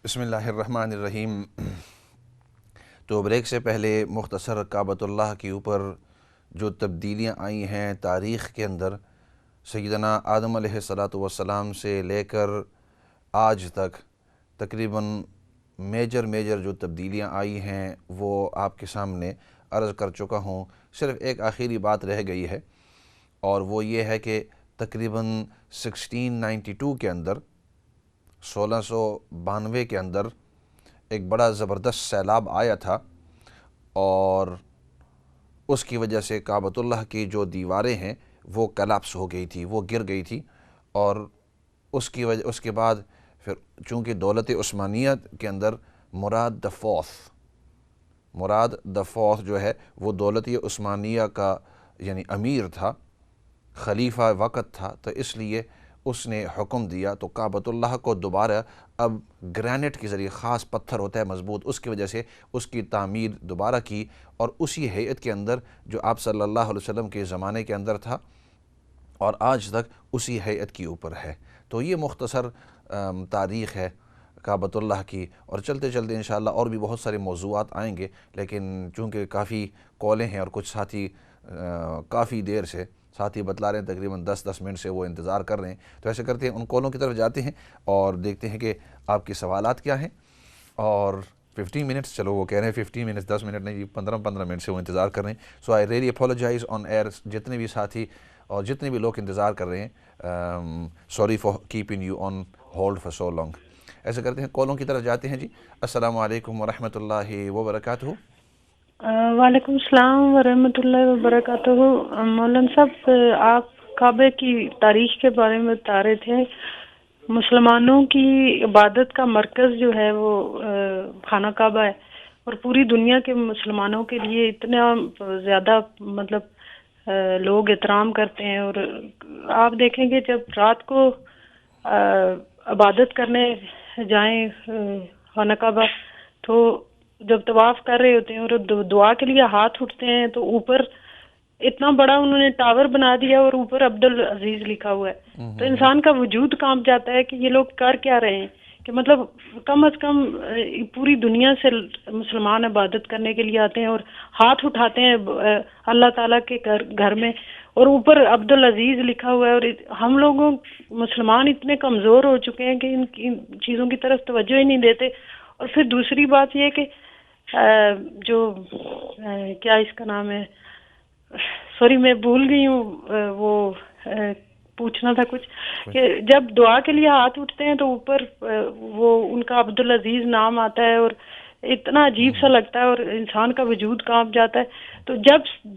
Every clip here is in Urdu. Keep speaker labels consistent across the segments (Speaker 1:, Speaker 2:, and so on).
Speaker 1: بسم اللہ الرحمن الرحیم۔ تو بریک سے پہلے مختصر کعبۃ اللہ کے اوپر جو تبدیلیاں آئی ہیں تاریخ کے اندر، سیدنا آدم علیہ السلام سے لے کر آج تک تقریباً میجر جو تبدیلیاں آئی ہیں وہ آپ کے سامنے عرض کر چکا ہوں۔ صرف ایک آخری بات رہ گئی ہے، اور وہ یہ ہے کہ تقریباً 1692 کے اندر 1692 کے اندر ایک بڑا زبردست سیلاب آیا تھا، اور اس کی وجہ سے کعبۃ اللہ کی جو دیواریں ہیں وہ کلاپس ہو گئی تھی، وہ گر گئی تھی، اور اس کے بعد پھر چونکہ دولت عثمانیہ کے اندر مراد دا فورتھ جو ہے وہ دولت عثمانیہ کا یعنی امیر تھا، خلیفہ وقت تھا، تو اس لیے اس نے حکم دیا تو کعبۃ اللہ کو دوبارہ اب گرینٹ کے ذریعے، خاص پتھر ہوتا ہے مضبوط، اس کی وجہ سے اس کی تعمیر دوبارہ کی، اور اسی ہیئت کے اندر جو آپ صلی اللہ علیہ وسلم کے زمانے کے اندر تھا اور آج تک اسی ہیئت کے اوپر ہے۔ تو یہ مختصر تاریخ ہے کعبۃ اللہ کی، اور چلتے چلتے انشاءاللہ اور بھی بہت سارے موضوعات آئیں گے، لیکن چونکہ کافی کالیں ہیں اور کچھ ساتھی کافی دیر سے ساتھی بتلا رہے ہیں، تقریباً 10 منٹ سے وہ انتظار کر رہے ہیں، تو ایسے کرتے ہیں ان کالوں کی طرف جاتے ہیں اور دیکھتے ہیں کہ آپ کے سوالات کیا ہیں۔ اور 15 منٹس، چلو وہ کہہ رہے ہیں 15 منٹس، 10 منٹ نہیں، 15 منٹ سے وہ انتظار کر رہے ہیں۔ So I really apologise on air, جتنے بھی ساتھی اور جتنے بھی لوگ انتظار کر رہے ہیں، sorry for keeping you on hold for so long. ایسے کرتے ہیں کالوں کی طرف جاتے ہیں جی۔ السلام علیکم ورحمۃ اللہ وبرکاتہ۔
Speaker 2: وعلیکم السلام ورحمۃ اللہ وبرکاتہ۔ مولانا صاحب، آپ کعبے کی تاریخ کے بارے میں بتا رہے تھے۔ مسلمانوں کی عبادت کا مرکز جو ہے وہ خانہ کعبہ ہے، اور پوری دنیا کے مسلمانوں کے لیے اتنا زیادہ لوگ احترام کرتے ہیں، اور آپ دیکھیں گے جب رات کو عبادت کرنے جائیں خانہ کعبہ، تو جب طواف کر رہے ہوتے ہیں اور دعا کے لیے ہاتھ اٹھتے ہیں تو اوپر اتنا بڑا انہوں نے ٹاور بنا دیا، اور اوپر عبدالعزیز لکھا ہوا ہے، تو انسان کا وجود کانپ جاتا ہے کہ یہ لوگ کر کیا رہے ہیں، کہ کم از کم پوری دنیا سے مسلمان عبادت کرنے کے لیے آتے ہیں اور ہاتھ اٹھاتے ہیں اللہ تعالیٰ کے گھر میں، اور اوپر عبدالعزیز لکھا ہوا ہے، اور ہم لوگوں مسلمان اتنے کمزور ہو چکے ہیں کہ ان چیزوں کی طرف توجہ ہی نہیں دیتے۔ اور پھر دوسری بات یہ کہ جو کیا اس کا نام ہے، سوری میں بھول گئی ہوں، وہ پوچھنا تھا کچھ، کہ جب دعا کے لیے ہاتھ اٹھتے ہیں تو اوپر وہ ان کا عبدالعزیز نام آتا ہے، اور اتنا عجیب سا لگتا ہے اور انسان کا وجود کانپ جاتا ہے۔ تو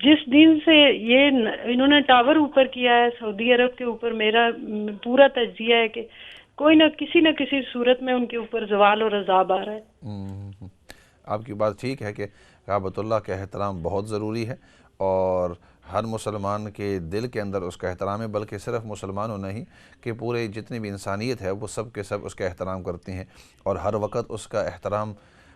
Speaker 2: جس دن سے یہ انہوں نے ٹاور اوپر کیا ہے سعودی عرب کے اوپر، میرا پورا تجزیہ ہے کہ کوئی نہ کسی صورت میں ان کے اوپر زوال اور عذاب آ رہا ہے۔
Speaker 1: آپ کی بات ٹھیک ہے کہ کعبۃ اللہ کا احترام بہت ضروری ہے، اور ہر مسلمان کے دل کے اندر اس کا احترام ہے، بلکہ صرف مسلمانوں نہیں کہ پورے جتنی بھی انسانیت ہے وہ سب کے سب اس کا احترام کرتے ہیں، اور ہر وقت اس کا احترام،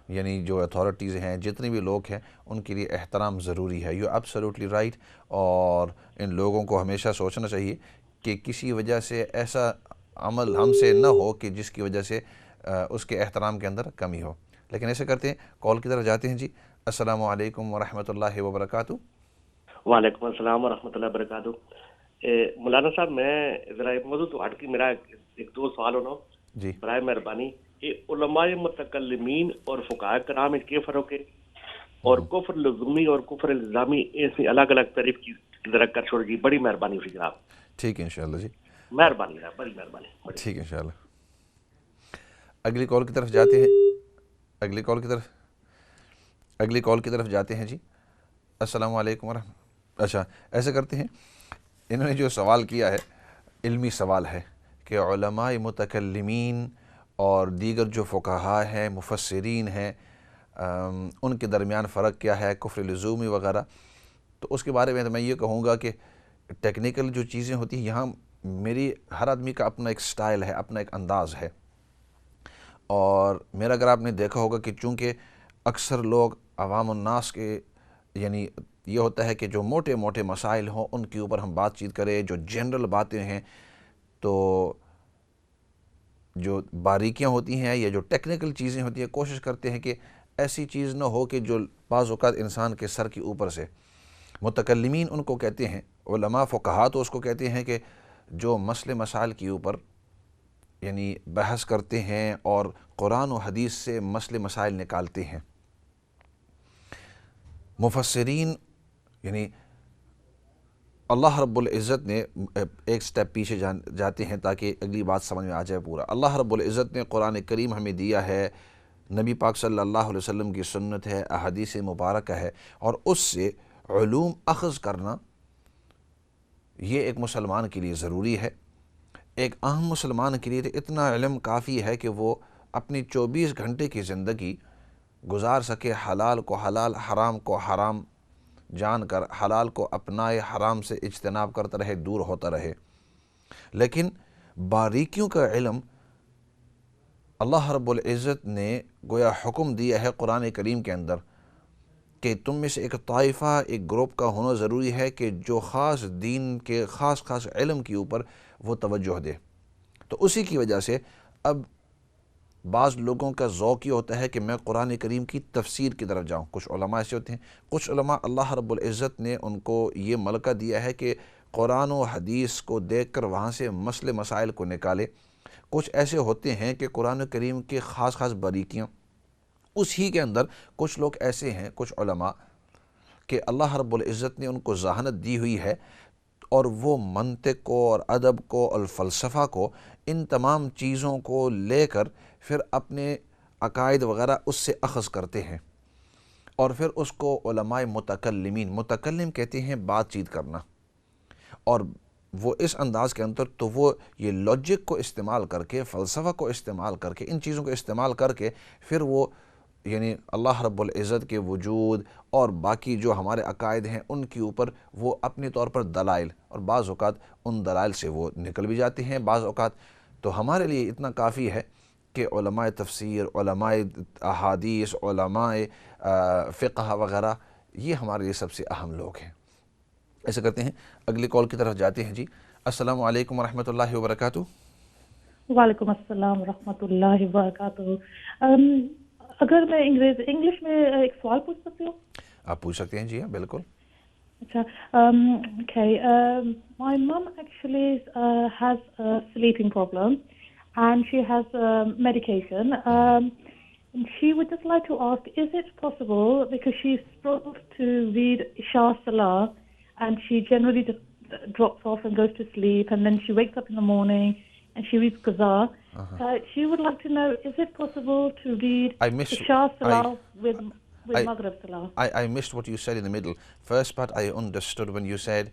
Speaker 1: یعنی جو اتھارٹیز ہیں، جتنے بھی لوگ ہیں، ان کے لیے احترام ضروری ہے۔ You absolutely right. اور ان لوگوں کو ہمیشہ سوچنا چاہیے کہ کسی وجہ سے ایسا عمل ہم سے نہ ہو کہ جس کی وجہ سے اس کے احترام کے اندر کمی ہو۔ لیکن ایسے کرتے ہیں کال کی طرف جاتے ہیں جی۔ السلام علیکم ورحمۃ اللہ وبرکاتہ۔
Speaker 3: وعلیکم السلام ورحمۃ اللہ وبرکاتہ۔ مولانا صاحب، میں ذرا ایک موضوع تو ہٹ کے میرا ایک دو سوال ہونا
Speaker 1: جی
Speaker 3: برائے مہربانی، یہ علماء متکلمین اور فقہاء کرام میں کیا فرق ہے، اور کفر لزومی اور کفر الزامی ایسی الگ الگ تعریف کی ذرا کر چھوڑ گی، بڑی مہربانی ہوگی جناب۔
Speaker 1: ٹھیک ہے انشاءاللہ جی،
Speaker 3: مہربانی جناب، بڑی مہربانی۔
Speaker 1: ٹھیک ہے انشاءاللہ۔ اگلی کال کی طرف جاتے ہیں، اگلی کال کی طرف جاتے ہیں جی۔ السلام علیکم ورحمۃ۔ اچھا، ایسے کرتے ہیں، انہوں نے جو سوال کیا ہے علمی سوال ہے کہ علماء متکلمین اور دیگر جو فقہاء ہیں، مفسرین ہیں، ان کے درمیان فرق کیا ہے، کفر لزومی وغیرہ۔ تو اس کے بارے میں میں یہ کہوں گا کہ ٹیکنیکل جو چیزیں ہوتی ہیں، یہاں ہر آدمی کا اپنا ایک سٹائل ہے، اپنا ایک انداز ہے، اور میرا اگر آپ نے دیکھا ہوگا کہ چونکہ اکثر لوگ عوام الناس کے، یعنی یہ ہوتا ہے کہ جو موٹے موٹے مسائل ہوں ان کے اوپر ہم بات چیت کریں، جو جنرل باتیں ہیں، تو جو باریکیاں ہوتی ہیں یا جو ٹیکنیکل چیزیں ہوتی ہیں کوشش کرتے ہیں کہ ایسی چیز نہ ہو کہ جو بعض اوقات انسان کے سر کے اوپر سے. متکلمین ان کو کہتے ہیں، علماء فقہا تو اس کو کہتے ہیں کہ جو مسئلے مسائل کے اوپر یعنی بحث کرتے ہیں اور قرآن و حدیث سے مسئلے مسائل نکالتے ہیں. مفسرین یعنی اللہ رب العزت نے ایک سٹیپ پیچھے جاتے ہیں تاکہ اگلی بات سمجھ میں آ جائے پورا. اللہ رب العزت نے قرآن کریم ہمیں دیا ہے، نبی پاک صلی اللہ علیہ وسلم کی سنت ہے، احادیث مبارکہ ہے، اور اس سے علوم اخذ کرنا یہ ایک مسلمان کے لیے ضروری ہے. ایک اہم مسلمان کے لیے اتنا علم کافی ہے کہ وہ اپنی 24 گھنٹے کی زندگی گزار سکے حلال کو حلال، حرام کو حرام جان کر، حلال کو اپنائے، حرام سے اجتناب کرتا رہے، دور ہوتا رہے. لیکن باریکیوں کا علم اللہ رب العزت نے گویا حکم دیا ہے قرآن کریم کے اندر کہ تم میں سے ایک طائفہ، ایک گروپ کا ہونا ضروری ہے کہ جو خاص دین کے خاص علم کے اوپر وہ توجہ دے. تو اسی کی وجہ سے اب بعض لوگوں کا ذوق یہ ہوتا ہے کہ میں قرآن کریم کی تفسیر کی طرف جاؤں. کچھ علماء ایسے ہوتے ہیں، کچھ علماء اللہ رب العزت نے ان کو یہ ملکہ دیا ہے کہ قرآن و حدیث کو دیکھ کر وہاں سے مسئلے مسائل کو نکالے. کچھ ایسے ہوتے ہیں کہ قرآن کریم کے خاص باریکیاں اس ہی کے اندر، کچھ لوگ ایسے ہیں، کچھ علماء کہ اللہ رب العزت نے ان کو ذہانت دی ہوئی ہے اور وہ منطق کو اور ادب کو اور فلسفہ کو، ان تمام چیزوں کو لے کر پھر اپنے عقائد وغیرہ اس سے اخذ کرتے ہیں اور پھر اس کو علماء متکلم کہتے ہیں بات چیت کرنا. اور وہ اس انداز کے اندر تو وہ یہ لاجک کو استعمال کر کے، فلسفہ کو استعمال کر کے، ان چیزوں کو استعمال کر کے پھر وہ یعنی اللہ رب العزت کے وجود اور باقی جو ہمارے عقائد ہیں ان کے اوپر وہ اپنے طور پر دلائل، اور بعض اوقات ان دلائل سے وہ نکل بھی جاتے ہیں. بعض اوقات تو ہمارے لیے اتنا کافی ہے کہ علماء تفسیر، علماء احادیث، علماء فقہ وغیرہ یہ ہمارے لیے سب سے اہم لوگ ہیں. ایسا کرتے ہیں اگلی کال کی طرف جاتے ہیں. جی السلام علیکم ورحمۃ اللہ وبرکاتہ.
Speaker 4: وعلیکم السلام ورحمۃ اللہ وبرکاتہ. اگر میں انگلش میں ایک سوال پوچھ سکتی ہوں؟
Speaker 1: آپ پوچھ سکتے ہیں. جی ہاں بالکل.
Speaker 4: اچھا. Okay. My mom actually has a sleeping problem and she has medication. And she would just like to ask, is it possible, because she struggles to read Isha Salah and she generally just drops off and goes to sleep, and then she wakes up in the morning and she reads Qaza. She would like to know, is it possible to read Isha Salah with Maghrib Salah?
Speaker 1: I missed what you said in the middle. First part I understood when you said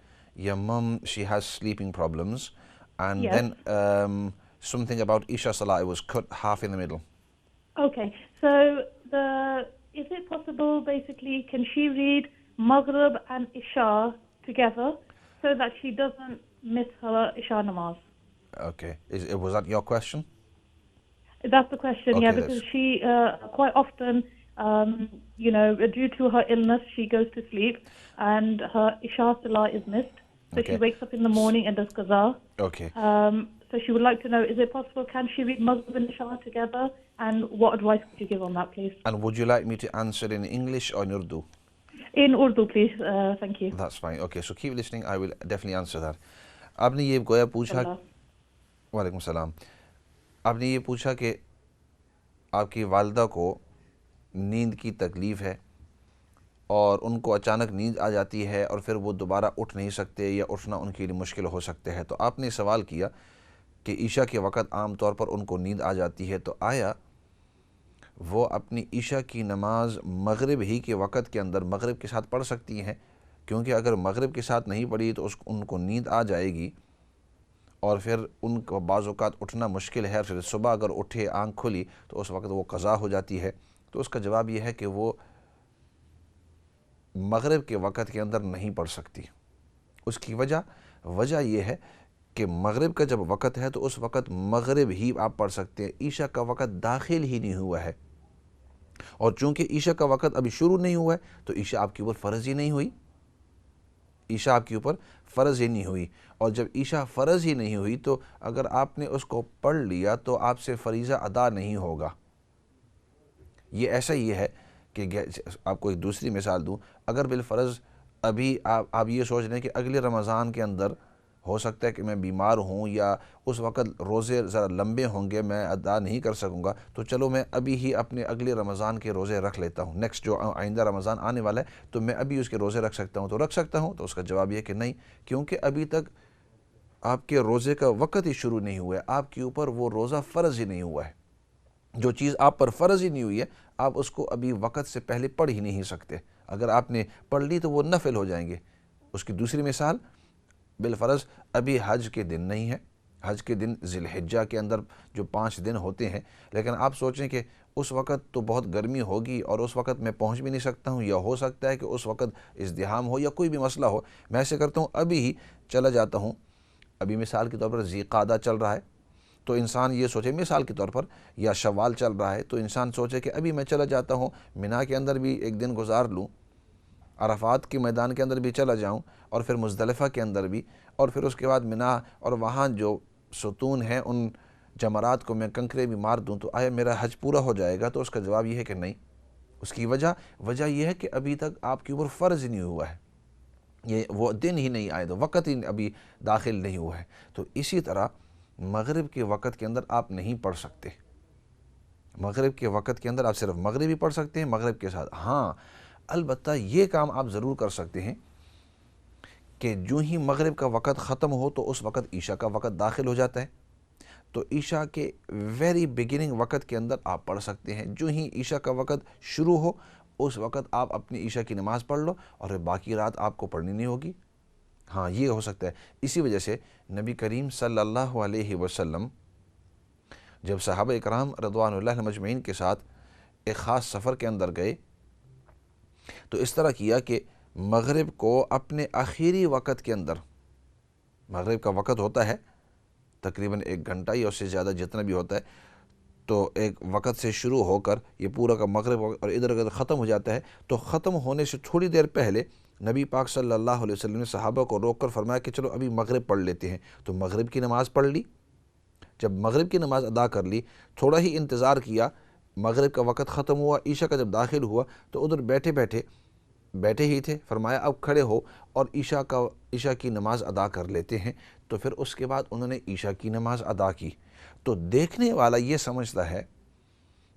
Speaker 1: your mum, she has sleeping problems, and
Speaker 4: Yes.
Speaker 1: then something about Isha Salah, it was cut half in the middle.
Speaker 4: Okay, so is it possible, basically, can she read Maghrib and Isha together so that she doesn't miss her Isha namaz?
Speaker 1: Okay, was that your question?
Speaker 4: That's the question,
Speaker 1: Okay,
Speaker 4: yeah, because she quite often, due to her illness, she goes to sleep and her Isha Salah is missed. So
Speaker 1: Okay.
Speaker 4: she wakes up in the morning and does Qaza.
Speaker 1: Okay.
Speaker 4: So she would like to know, is it possible, can she read Maghrib and Isha together? And what advice could you give on that, please?
Speaker 1: And would you like me to answer in English or in Urdu?
Speaker 4: In Urdu, please. Thank you.
Speaker 1: That's fine. Okay, so keep listening. I will definitely answer that. آپ نے یہ گویا پوچھا. وعلیکم السلام. آپ نے یہ پوچھا کہ آپ کی والدہ کو نیند کی تکلیف ہے اور ان کو اچانک نیند آ جاتی ہے اور پھر وہ دوبارہ اٹھ نہیں سکتے یا اٹھنا ان کے لیے مشکل ہو سکتے ہیں. تو آپ نے سوال کیا کہ عشاء کے وقت عام طور پر ان کو نیند آ جاتی ہے، تو آیا وہ اپنی عشاء کی نماز مغرب ہی کے وقت کے اندر مغرب کے ساتھ پڑھ سکتی ہیں؟ کیونکہ اگر مغرب کے ساتھ نہیں پڑھی تو ان کو نیند آ جائے گی اور پھر ان کو بعض اوقات اٹھنا مشکل ہے، اور پھر صبح اگر اٹھے آنکھ کھلی تو اس وقت وہ قضا ہو جاتی ہے. تو اس کا جواب یہ ہے کہ وہ مغرب کے وقت کے اندر نہیں پڑھ سکتی. اس کی وجہ یہ ہے کہ مغرب کا جب وقت ہے تو اس وقت مغرب ہی آپ پڑھ سکتے ہیں. عشاء کا وقت داخل ہی نہیں ہوا ہے، اور چونکہ عشاء کا وقت ابھی شروع نہیں ہوا ہے تو عشاء آپ کے اوپر فرض ہی نہیں ہوئی. عشاء آپ کے اوپر فرض ہی نہیں ہوئی، اور جب عشاء فرض ہی نہیں ہوئی تو اگر آپ نے اس کو پڑھ لیا تو آپ سے فریضہ ادا نہیں ہوگا۔ یہ ایسا ہی ہے کہ آپ کو ایک دوسری مثال دوں، اگر بالفرض ابھی آپ یہ سوچ رہے ہیں کہ اگلے رمضان کے اندر ہو سکتا ہے کہ میں بیمار ہوں یا اس وقت روزے ذرا لمبے ہوں گے، میں ادا نہیں کر سکوں گا، تو چلو میں ابھی ہی اپنے اگلے رمضان کے روزے رکھ لیتا ہوں، نیکسٹ جو آئندہ رمضان آنے والا ہے تو میں ابھی اس کے روزے رکھ سکتا ہوں، تو رکھ سکتا ہوں؟ تو اس کا جواب یہ کہ نہیں، کیونکہ ابھی تک آپ کے روزے کا وقت ہی شروع نہیں ہوا ہے، آپ کے اوپر وہ روزہ فرض ہی نہیں ہوا ہے۔ جو چیز آپ پر فرض ہی نہیں ہوئی ہے آپ اس کو ابھی وقت سے پہلے پڑھ ہی نہیں سکتے، اگر آپ نے پڑھ لی تو وہ نفل ہو جائیں گے۔ اس کی دوسری مثال، بالفرض ابھی حج کے دن نہیں ہے، حج کے دن ذی الحجہ کے اندر جو 5 دن ہوتے ہیں، لیکن آپ سوچیں کہ اس وقت تو بہت گرمی ہوگی اور اس وقت میں پہنچ بھی نہیں سکتا ہوں، یا ہو سکتا ہے کہ اس وقت ازدحام ہو یا کوئی بھی مسئلہ ہو، میں ایسے کرتا ہوں ابھی ہی چلا جاتا ہوں۔ ابھی مثال کے طور پر ذی قعدہ چل رہا ہے تو انسان یہ سوچے، مثال کے طور پر، یا شوال چل رہا ہے تو انسان سوچے کہ ابھی میں چلا جاتا ہوں مینا کے اندر بھی ایک دن گزار لوں، عرفات کے میدان کے اندر بھی چلا جاؤں، اور پھر مزدلفہ کے اندر بھی، اور پھر اس کے بعد مینا اور وہاں جو ستون ہیں ان جمرات کو میں کنکرے بھی مار دوں، تو آیا میرا حج پورا ہو جائے گا؟ تو اس کا جواب یہ ہے کہ نہیں۔ اس کی وجہ یہ ہے کہ ابھی تک آپ کے اوپر فرض ہی نہیں ہوا ہے، یہ وہ دن ہی نہیں آئے، تو وقت ہی ابھی داخل نہیں ہوا ہے۔ تو اسی طرح مغرب کے وقت کے اندر آپ نہیں پڑھ سکتے، مغرب کے وقت کے اندر آپ صرف مغرب ہی پڑھ سکتے ہیں مغرب کے ساتھ۔ ہاں البتہ یہ کام آپ ضرور کر سکتے ہیں کہ جو ہی مغرب کا وقت ختم ہو تو اس وقت عشاء کا وقت داخل ہو جاتا ہے، تو عشاء کے ویری بگننگ وقت کے اندر آپ پڑھ سکتے ہیں، جو ہی عشاء کا وقت شروع ہو اس وقت آپ اپنی عشاء کی نماز پڑھ لو اور باقی رات آپ کو پڑھنی نہیں ہوگی۔ ہاں یہ ہو سکتا ہے۔ اسی وجہ سے نبی کریم صلی اللہ علیہ وسلم جب صحابہ اکرام رضوان اللہ مجمعین کے ساتھ ایک خاص سفر کے اندر گئے تو اس طرح کیا کہ مغرب کو اپنے آخری وقت کے اندر، مغرب کا وقت ہوتا ہے تقریباً 1 گھنٹہ یا اس سے زیادہ جتنا بھی ہوتا ہے، تو ایک وقت سے شروع ہو کر یہ پورا کا مغرب اور ادھر ادھر ختم ہو جاتا ہے، تو ختم ہونے سے تھوڑی دیر پہلے نبی پاک صلی اللہ علیہ وسلم نے صحابہ کو روک کر فرمایا کہ چلو ابھی مغرب پڑھ لیتے ہیں، تو مغرب کی نماز پڑھ لی۔ جب مغرب کی نماز ادا کر لی، تھوڑا ہی انتظار کیا، مغرب کا وقت ختم ہوا، عشاء کا جب داخل ہوا تو ادھر بیٹھے ہی تھے، فرمایا اب کھڑے ہو اور عشاء کی نماز ادا کر لیتے ہیں، تو پھر اس کے بعد انہوں نے عشاء کی نماز ادا کی۔ تو دیکھنے والا یہ سمجھتا ہے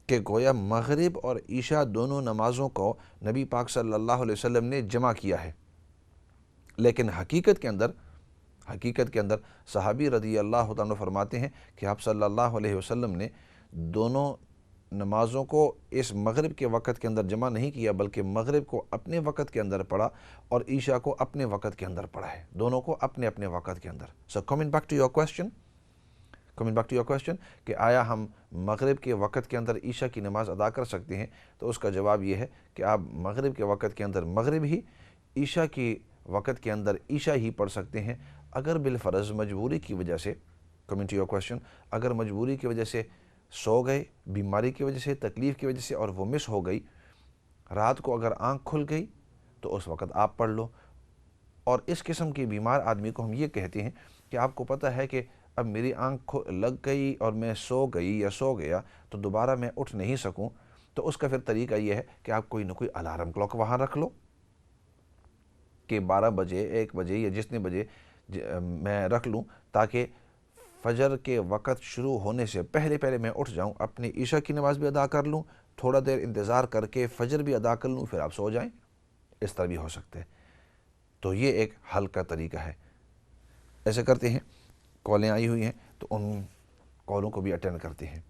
Speaker 1: کہ گویا مغرب اور عشاء دونوں نمازوں کو نبی پاک صلی اللہ علیہ وسلم نے جمع کیا ہے، لیکن حقیقت کے اندر صحابی رضی اللہ عنہ فرماتے ہیں کہ آپ صلی اللہ علیہ وسلم نے دونوں نمازوں کو اس مغرب کے وقت کے اندر جمع نہیں کیا، بلکہ مغرب کو اپنے وقت کے اندر پڑھا اور عشاء کو اپنے وقت کے اندر پڑھا ہے، دونوں کو اپنے اپنے وقت کے اندر۔ So coming back to your question کہ آیا ہم مغرب کے وقت کے اندر عشاء کی نماز ادا کر سکتے ہیں، تو اس کا جواب یہ ہے کہ آپ مغرب کے وقت کے اندر مغرب ہی، عشاء کی وقت کے اندر عشاء ہی پڑھ سکتے ہیں۔ اگر بالفرض مجبوری کی وجہ سے، coming to your question، اگر مجبوری کی وجہ سے سو گئے، بیماری کی وجہ سے، تکلیف کی وجہ سے، اور وہ مس ہو گئی، رات کو اگر آنکھ کھل گئی تو اس وقت آپ پڑھ لو۔ اور اس قسم کے بیمار آدمی کو ہم یہ کہتے ہیں کہ آپ کو پتہ ہے کہ اب میری آنکھ لگ گئی اور میں سو گئی یا سو گیا تو دوبارہ میں اٹھ نہیں سکوں، تو اس کا پھر طریقہ یہ ہے کہ آپ کوئی نہ کوئی الارم کلاک وہاں رکھ لو کہ 12 بجے 1 بجے یا جتنے بجے میں رکھ لوں، تاکہ فجر کے وقت شروع ہونے سے پہلے میں اٹھ جاؤں، اپنی عشاء کی نماز بھی ادا کر لوں، تھوڑا دیر انتظار کر کے فجر بھی ادا کر لوں، پھر آپ سو جائیں۔ اس طرح بھی ہو سکتا ہے۔ تو یہ ایک حل کا طریقہ ہے۔ ایسے کرتے ہیں، کالیں آئی ہوئی ہیں تو ان کالوں کو بھی اٹینڈ کرتے ہیں۔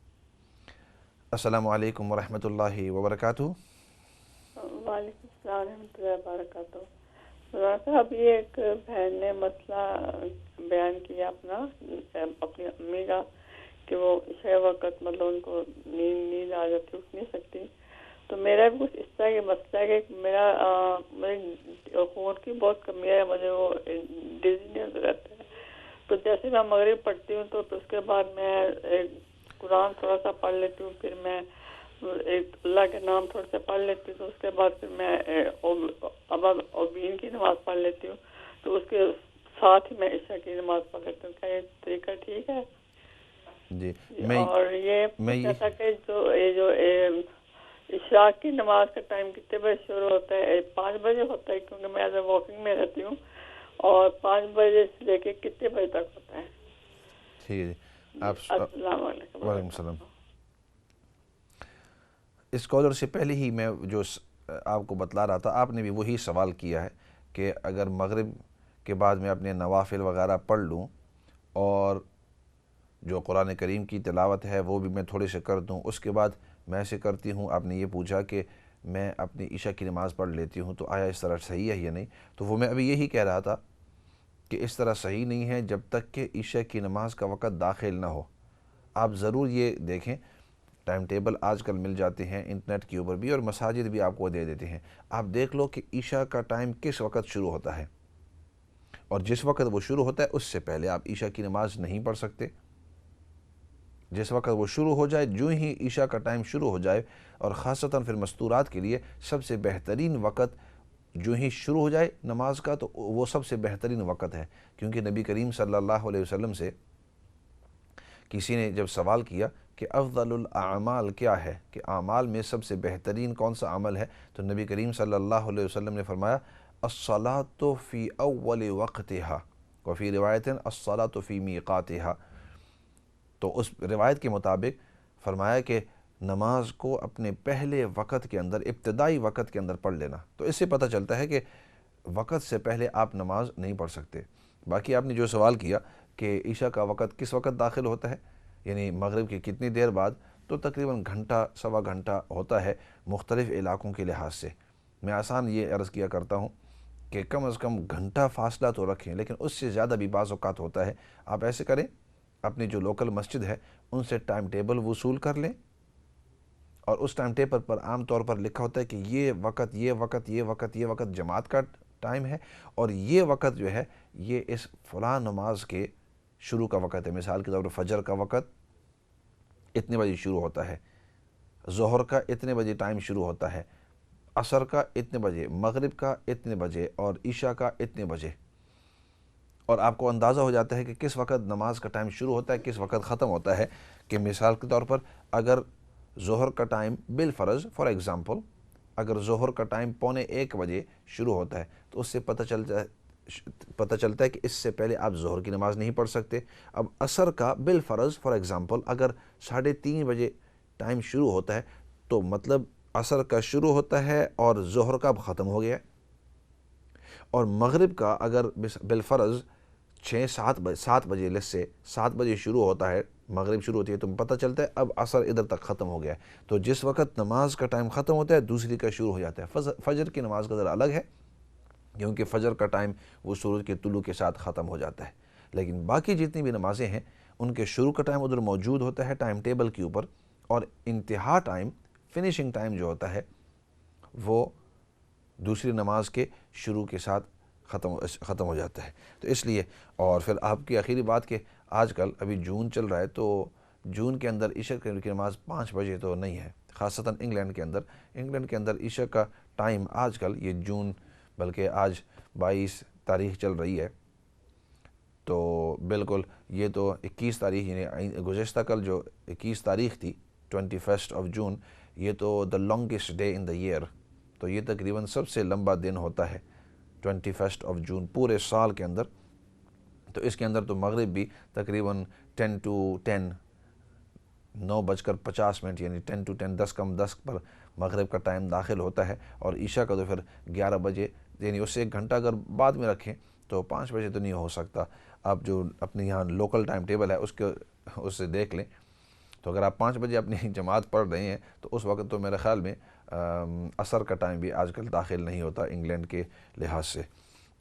Speaker 1: السلام علیکم ورحمۃ اللہ وبرکاتہ۔
Speaker 5: وعلیکم السلام ورحمۃ اللہ وبرکاتہ۔ صاحب یہ ایک بہن نے مسئلہ بیان کیا اپنی امی کا کہ وہ عشاء وقت مطلب ان کو نیند آ جاتی، اٹھ نہیں سکتی، تو میرا بھی کچھ اس طرح کا مسئلہ ہے کہ میرے خون کی بہت کمی ہے، مجھے وہ ڈیزینس رہتا ہے، تو جیسے میں مغرب پڑھتی ہوں تو اس کے بعد میں قرآن تھوڑا سا پڑھ لیتی ہوں، پھر میں ایک اللہ کے نام تھوڑے سے پڑھ لیتی ہوں، تو اس کے بعد پھر میں اوبین کی نماز پڑھ لیتی ہوں، تو اس کے ساتھ ہی میں عشاء کی نماز پڑھ لیتی ہوں. کیا یہ طریقہ ٹھیک ہے؟
Speaker 1: جی
Speaker 5: اور یہ پوچھا تھا کہ جو اشراق کی نماز کا ٹائم کتنے بجے شروع ہوتا ہے؟ 5 بجے ہوتا ہے کیونکہ میں ایز اے واکنگ میں رہتی ہوں, اور 5 بجے سے لے کے کتنے بجے تک ہوتا ہے؟
Speaker 1: ٹھیک ہے جی.
Speaker 5: السلام علیکم.
Speaker 1: وعلیکم السلام. اس کالر سے پہلے ہی میں جو آپ کو بتلا رہا تھا, آپ نے بھی وہی سوال کیا ہے کہ اگر مغرب کے بعد میں اپنے نوافل وغیرہ پڑھ لوں اور جو قرآن کریم کی تلاوت ہے وہ بھی میں تھوڑے سے کر دوں, اس کے بعد میں ایسے کرتی ہوں. آپ نے یہ پوچھا کہ میں اپنی عشاء کی نماز پڑھ لیتی ہوں, تو آیا اس طرح صحیح ہے یا نہیں؟ تو وہ میں ابھی یہی کہہ رہا تھا کہ اس طرح صحیح نہیں ہے جب تک کہ عشاء کی نماز کا وقت داخل نہ ہو. آپ ضرور یہ دیکھیں, ٹائم ٹیبل آج کل مل جاتے ہیں انٹرنیٹ کے اوپر بھی, اور مساجد بھی آپ کو دے دیتے ہیں. آپ دیکھ لو کہ عشاء کا ٹائم کس وقت شروع ہوتا ہے, اور جس وقت وہ شروع ہوتا ہے اس سے پہلے آپ عشاء کی نماز نہیں پڑھ سکتے. جس وقت وہ شروع ہو جائے, جو ہی عشاء کا ٹائم شروع ہو جائے, اور خاصتاً پھر مستورات کے لیے سب سے بہترین وقت جو ہی شروع ہو جائے نماز کا, تو وہ سب سے بہترین وقت ہے. کیونکہ نبی کریم صلی اللہ علیہ وسلم سے کسی نے جب سوال کیا کہ افضل الاعمال کیا ہے, کہ اعمال میں سب سے بہترین کون سا عمل ہے, تو نبی کریم صلی اللہ علیہ وسلم نے فرمایا الصلاۃ فی اول وقتہا وفی روایت الصلاۃ فی میقاتہا. تو اس روایت کے مطابق فرمایا کہ نماز کو اپنے پہلے وقت کے اندر, ابتدائی وقت کے اندر پڑھ لینا. تو اس سے پتہ چلتا ہے کہ وقت سے پہلے آپ نماز نہیں پڑھ سکتے. باقی آپ نے جو سوال کیا کہ عشاء کا وقت کس وقت داخل ہوتا ہے, یعنی مغرب کی کتنی دیر بعد, تو تقریباً گھنٹہ سوا گھنٹہ ہوتا ہے مختلف علاقوں کے لحاظ سے. میں آسان یہ عرض کیا کرتا ہوں کہ کم از کم گھنٹہ فاصلہ تو رکھیں, لیکن اس سے زیادہ بھی بعض اوقات ہوتا ہے. آپ ایسے کریں, اپنی جو لوکل مسجد ہے ان سے ٹائم ٹیبل وصول کر لیں, اور اس ٹائم ٹیبل پر عام طور پر لکھا ہوتا ہے کہ یہ وقت یہ وقت یہ وقت یہ وقت جماعت کا ٹائم ہے, اور یہ وقت جو ہے یہ اس فلاں نماز کے شروع کا وقت ہے. مثال کے طور پر فجر کا وقت اتنے بجے شروع ہوتا ہے, ظہر کا اتنے بجے ٹائم شروع ہوتا ہے, عصر کا اتنے بجے, مغرب کا اتنے بجے, اور عشاء کا اتنے بجے. اور آپ کو اندازہ ہو جاتا ہے کہ کس وقت نماز کا ٹائم شروع ہوتا ہے, کس وقت ختم ہوتا ہے. کہ مثال کے طور پر اگر ظہر کا ٹائم بالفرض فار ایگزامپل اگر ظہر کا ٹائم 12:45 بجے شروع ہوتا ہے, تو اس سے پتہ چلتا ہے کہ اس سے پہلے آپ ظہر کی نماز نہیں پڑھ سکتے. اب عصر کا بالفرض فار ایگزامپل اگر 3:30 بجے ٹائم شروع ہوتا ہے, تو مطلب عصر کا شروع ہوتا ہے اور ظہر کا ختم ہو گیا ہے. اور مغرب کا اگر بالفرض 7 بجے لس سے 7 بجے شروع ہوتا ہے, مغرب شروع ہوتی ہے, تو پتہ چلتا ہے اب عصر ادھر تک ختم ہو گیا ہے. تو جس وقت نماز کا ٹائم ختم ہوتا ہے دوسری کا شروع ہو جاتا ہے. فجر کی نماز کا ذرا الگ ہے, کیونکہ فجر کا ٹائم وہ سورج کے طلوع کے ساتھ ختم ہو جاتا ہے. لیکن باقی جتنی بھی نمازیں ہیں ان کے شروع کا ٹائم ادھر موجود ہوتا ہے ٹائم ٹیبل کے اوپر, اور انتہا ٹائم, فنیشنگ ٹائم جو ہوتا ہے وہ دوسری نماز کے شروع کے ساتھ ختم ہو جاتا ہے. تو اس لیے, اور پھر آپ کی آخری بات کہ آج کل ابھی جون چل رہا ہے, تو جون کے اندر عشاء کی نماز 5 بجے تو نہیں ہے, خاصتاً انگلینڈ کے اندر عشاء کا ٹائم آج کل یہ جون, بلکہ آج 22 تاریخ چل رہی ہے, تو بالکل یہ تو 21 تاریخ یعنی گزشتہ کل جو 21 تاریخ تھی 21 جون, یہ تو the longest day in the year, تو یہ تقریباً سب سے لمبا دن ہوتا ہے 21 جون پورے سال کے اندر. تو اس کے اندر تو مغرب بھی تقریباً 10 to 10 9:50 یعنی 10 to 10 10 پر مغرب کا ٹائم داخل ہوتا ہے, اور عشاء کا تو پھر 11 بجے, یعنی اس سے 1 گھنٹہ اگر بعد میں رکھیں تو 5 بجے تو نہیں ہو سکتا. آپ جو اپنے یہاں لوکل ٹائم ٹیبل ہے اس سے دیکھ لیں, تو اگر آپ 5 بجے اپنی جماعت پڑھ رہے ہیں تو اس وقت تو میرے خیال میں عصر کا ٹائم بھی آج کل داخل نہیں ہوتا انگلینڈ کے لحاظ سے,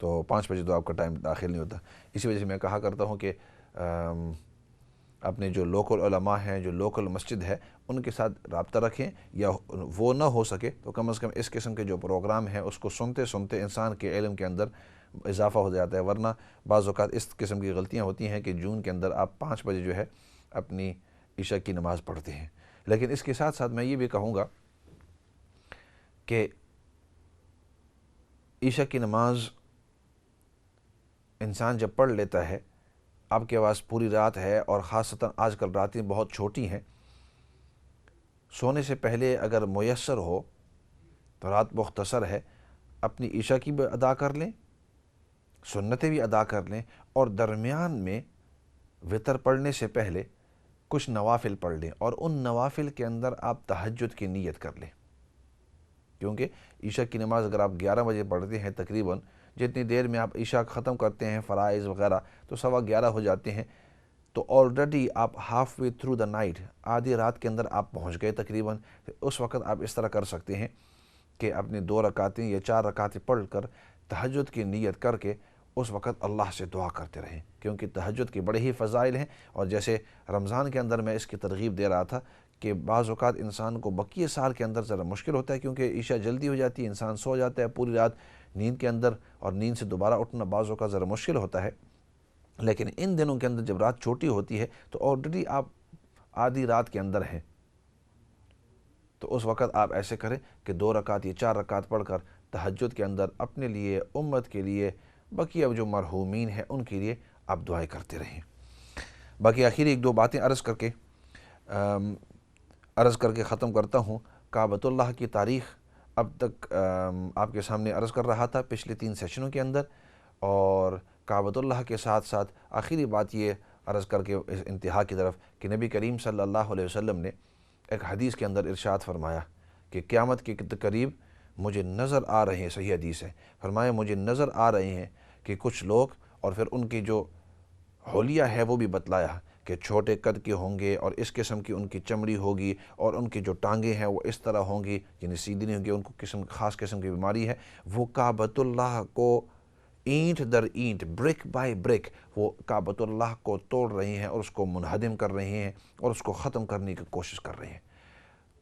Speaker 1: تو 5 بجے تو آپ کا ٹائم داخل نہیں ہوتا. اسی وجہ سے میں کہا کرتا ہوں کہ اپنے جو لوکل علماء ہیں, جو لوکل مسجد ہے, ان کے ساتھ رابطہ رکھیں, یا وہ نہ ہو سکے تو کم از کم اس قسم کے جو پروگرام ہیں اس کو سنتے سنتے انسان کے علم کے اندر اضافہ ہو جاتا ہے. ورنہ بعض اوقات اس قسم کی غلطیاں ہوتی ہیں کہ جون کے اندر آپ 5 بجے جو ہے اپنی عشاء کی نماز پڑھتے ہیں. لیکن اس کے ساتھ ساتھ میں یہ بھی کہوں گا کہ عشاء کی نماز انسان جب پڑھ لیتا ہے، آپ کے پاس پوری رات ہے اور خاصتاً آج کل راتیں بہت چھوٹی ہیں، سونے سے پہلے اگر میسر ہو تو رات مختصر ہے، اپنی عشاء کی بھی ادا کر لیں، سنتیں بھی ادا کر لیں، اور درمیان میں وطر پڑھنے سے پہلے کچھ نوافل پڑھ لیں، اور ان نوافل کے اندر آپ تہجد کی نیت کر لیں، کیونکہ عشاء کی نماز اگر آپ 11 بجے پڑھتے ہیں، تقریباً جتنی دیر میں آپ عشاء ختم کرتے ہیں فرائض وغیرہ تو 11:15 ہو جاتے ہیں، تو آلریڈی آپ half way through the night, آدھی رات کے اندر آپ پہنچ گئے تقریباً۔ اس وقت آپ اس طرح کر سکتے ہیں کہ اپنی 2 رکعتیں یا 4 رکعتیں پڑھ کر تہجد کی نیت کر کے اس وقت اللہ سے دعا کرتے رہیں، کیونکہ تہجد کے بڑے ہی فضائل ہیں۔ اور جیسے رمضان کے اندر میں اس کی ترغیب دے رہا تھا کہ بعض اوقات انسان کو بقیہ سال کے اندر ذرا مشکل ہوتا ہے، کیونکہ عشاء جلدی ہو جاتی ہے، انسان سو جاتا ہے پوری رات نیند کے اندر، اور نیند سے دوبارہ اٹھنا بعض اوقات ذرا مشکل ہوتا ہے، لیکن ان دنوں کے اندر جب رات چھوٹی ہوتی ہے تو آلریڈی آپ آدھی رات کے اندر ہیں، تو اس وقت آپ ایسے کریں کہ 2 رکعت یا 4 رکعت پڑھ کر تہجد کے اندر اپنے لیے، امت کے لیے، باقی اب جو مرحومین ہیں ان کے لیے آپ دعائیں کرتے رہیں۔ باقی آخر 1-2 باتیں عرض کر کے ختم کرتا ہوں۔ کعبۃ اللہ کی تاریخ اب تک آپ کے سامنے عرض کر رہا تھا پچھلے 3 سیشنوں کے اندر، اور کعبۃ اللہ کے ساتھ ساتھ آخری بات یہ عرض کر کے اس انتہا کی طرف کہ نبی کریم صلی اللہ علیہ وسلم نے ایک حدیث کے اندر ارشاد فرمایا کہ قیامت کے قریب مجھے نظر آ رہے ہیں، صحیح حدیث ہے، فرمایا مجھے نظر آ رہے ہیں کہ کچھ لوگ، اور پھر ان کی جو حلیہ ہے وہ بھی بتلایا کہ چھوٹے قد کے ہوں گے، اور اس قسم کی ان کی چمڑی ہوگی، اور ان کی جو ٹانگیں ہیں وہ اس طرح ہوں گی، یعنی سیدھی نہیں ہوں گی، ان کو خاص قسم کی بیماری ہے، وہ کعبۃ اللہ کو اینٹ در اینٹ، برک بائی برک، وہ کعبۃ اللہ کو توڑ رہے ہیں اور اس کو منہدم کر رہے ہیں اور اس کو ختم کرنے کی کوشش کر رہے ہیں۔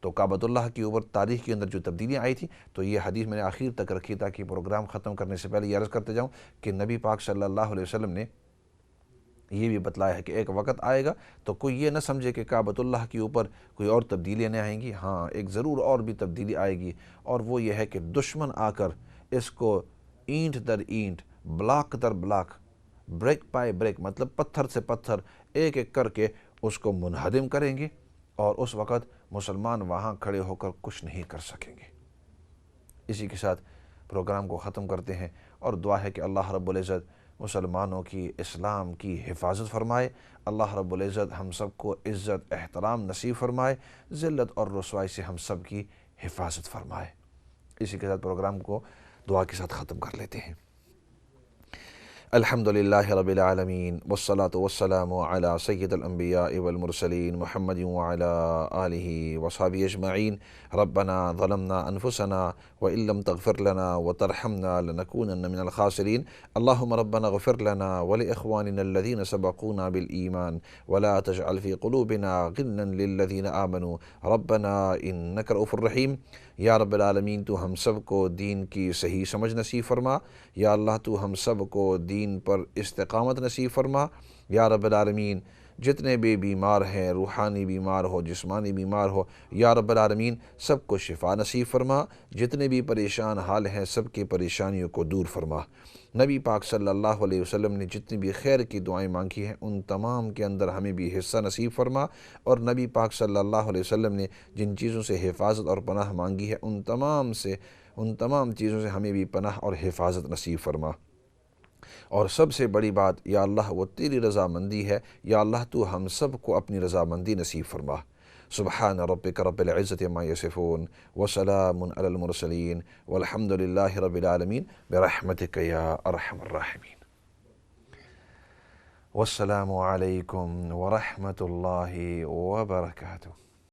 Speaker 1: تو کعبۃ اللہ کی اوپر تاریخ کے اندر جو تبدیلیاں آئی تھیں، تو یہ حدیث میں نے آخر تک رکھی تاکہ پروگرام ختم کرنے سے پہلے یہ عرض کرتے جاؤں کہ نبی پاک صلی اللہ علیہ وسلم نے یہ بھی بتلایا ہے کہ ایک وقت آئے گا تو کوئی یہ نہ سمجھے کہ کعبۃ اللہ کے اوپر کوئی اور تبدیلیاں نہیں آئیں گی، ہاں ایک ضرور اور بھی تبدیلی آئے گی، اور وہ یہ ہے کہ دشمن آ کر اس کو اینٹ در اینٹ، بلاک در بلاک، بریک بائی بریک، مطلب پتھر سے پتھر ایک ایک کر کے اس کو منہدم کریں گے، اور اس وقت مسلمان وہاں کھڑے ہو کر کچھ نہیں کر سکیں گے۔ اسی کے ساتھ پروگرام کو ختم کرتے ہیں، اور دعا ہے کہ اللہ رب العزت مسلمانوں کی، اسلام کی حفاظت فرمائے، اللہ رب العزت ہم سب کو عزت احترام نصیب فرمائے، ذلت اور رسوائی سے ہم سب کی حفاظت فرمائے۔ اسی کے ساتھ پروگرام کو دعا کے ساتھ ختم کر لیتے ہیں۔ الحمدللہ رب العالمین، والصلاة والسلام علی سید الانبیاء والمرسلین محمد وعلی آلہ وصحبہ اجمعین۔ ربنا ظلمنا انفسنا وان لم تغفر لنا وترحمنا لنکونن من الخاسرین۔ اللہم ربنا اغفر لنا ولاخواننا الذین سبقونا بالایمان ولا تجعل فی قلوبنا غلا للذین آمنوا ربنا انک رؤوف الرحیم۔ یا رب العالمین، تو ہم سب کو دین کی صحیح سمجھ نصیب فرما، یا اللہ تو ہم سب کو دین پر استقامت نصیب فرما۔ یا رب العالمین، جتنے بھی بیمار ہیں، روحانی بیمار ہو، جسمانی بیمار ہو، یا رب العالمین سب کو شفا نصیب فرما۔ جتنے بھی پریشان حال ہیں سب کی پریشانیوں کو دور فرما۔ نبی پاک صلی اللہ علیہ وسلم نے جتنی بھی خیر کی دعائیں مانگی ہیں ان تمام کے اندر ہمیں بھی حصہ نصیب فرما، اور نبی پاک صلی اللہ علیہ وسلم نے جن چیزوں سے حفاظت اور پناہ مانگی ہے ان تمام چیزوں سے ہمیں بھی پناہ اور حفاظت نصیب فرما۔ اور سب سے بڑی بات، یا اللہ وہ تیری رضامندی ہے، یا اللہ تو ہم سب کو اپنی رضامندی نصیب فرما۔ سبحان ربک رب العزت عما یصفون وسلام علی المرسلین والحمد للہ رب العالمین برحمتک یا ارحم الراحمین۔ والسلام علیکم ورحمۃ اللہ وبرکاتہ۔